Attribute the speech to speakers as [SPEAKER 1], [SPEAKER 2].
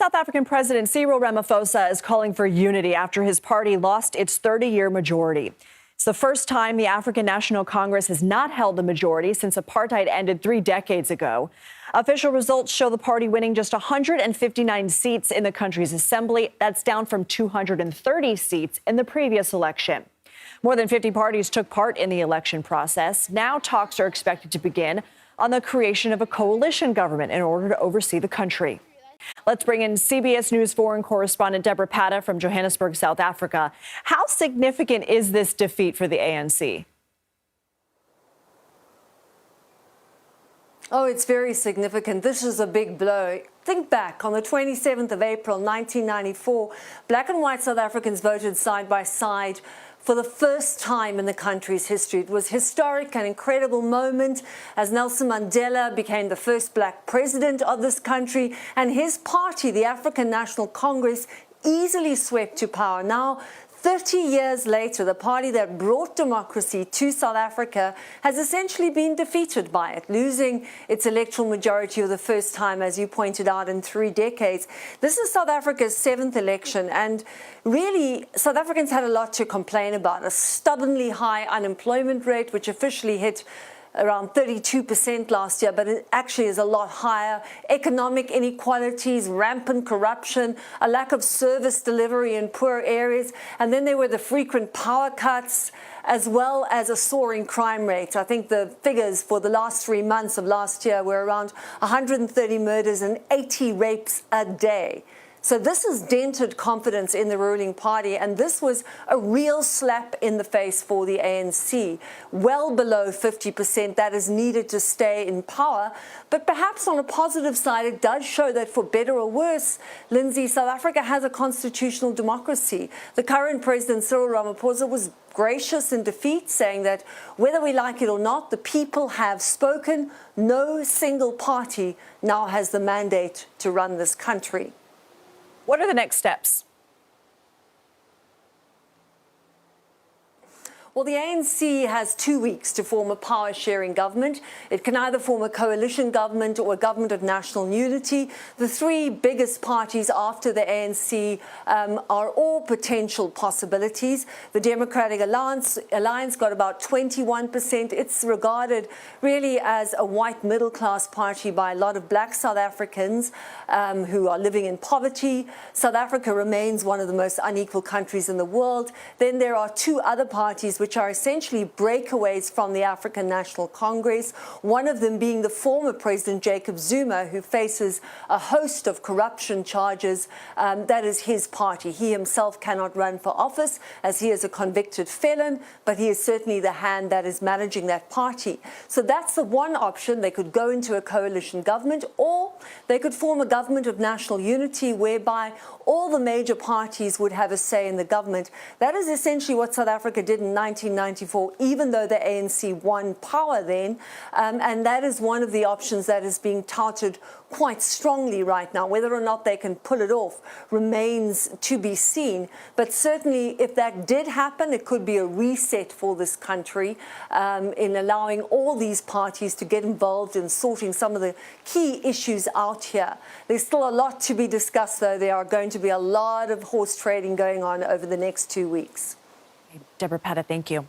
[SPEAKER 1] South African President Cyril Ramaphosa is calling for unity after his party lost its 30-year majority. It's the first time the African National Congress has not held a majority since apartheid ended 3 decades ago. Official results show the party winning just 159 seats in the country's assembly. That's down from 230 seats in the previous election. More than 50 parties took part in the election process. Now talks are expected to begin on the creation of a coalition government in order to oversee the country. Let's bring in CBS News foreign correspondent Debora Patta from Johannesburg, South Africa. How significant is this defeat for the ANC?
[SPEAKER 2] Oh, it's very significant. This is a big blow. Think back, on the 27th of April, 1994, black and white South Africans voted side by side for the first time in the country's history. It was historic, an incredible moment as Nelson Mandela became the first black president of this country, and his party, the African National Congress, easily swept to power. Now, 30 years later, the party that brought democracy to South Africa has essentially been defeated by it, losing its electoral majority for the first time, as you pointed out, in 3 decades. This is South Africa's 7th election, and really, South Africans had a lot to complain about. A stubbornly high unemployment rate, which officially hit around 32% last year, but it actually is a lot higher. Economic inequalities, rampant corruption, a lack of service delivery in poor areas, and then there were the frequent power cuts, as well as a soaring crime rate. I think the figures for the last 3 months of last year were around 130 murders and 80 rapes a day. So this has dented confidence in the ruling party, and this was a real slap in the face for the ANC. Well below 50% that is needed to stay in power. But perhaps on a positive side, it does show that for better or worse, Lindsay, South Africa has a constitutional democracy. The current President Cyril Ramaphosa was gracious in defeat, saying that whether we like it or not, the people have spoken. No single party now has the mandate to run this country.
[SPEAKER 1] What are the next steps?
[SPEAKER 2] Well, the ANC has 2 weeks to form a power-sharing government. It can either form a coalition government or a government of national unity. The 3 biggest parties after the ANC are all potential possibilities. The Democratic Alliance got about 21%. It's regarded really as a white middle-class party by a lot of black South Africans who are living in poverty. South Africa remains one of the most unequal countries in the world. Then there are 2 other parties which are essentially breakaways from the African National Congress, one of them being the former President Jacob Zuma, who faces a host of corruption charges. That is his party. He himself cannot run for office as he is a convicted felon, but he is certainly the hand that is managing that party. So that's the one option. They could go into a coalition government, or they could form a government of national unity whereby all the major parties would have a say in the government. That is essentially what South Africa did in 1994, even though the ANC won power then. And that is one of the options that is being touted quite strongly right now. Whether or not they can pull it off remains to be seen. But certainly, if that did happen, it could be a reset for this country in allowing all these parties to get involved in sorting some of the key issues out here. There's still a lot to be discussed, though. There are going to be a lot of horse trading going on over the next 2 weeks.
[SPEAKER 1] Debora Patta, thank you.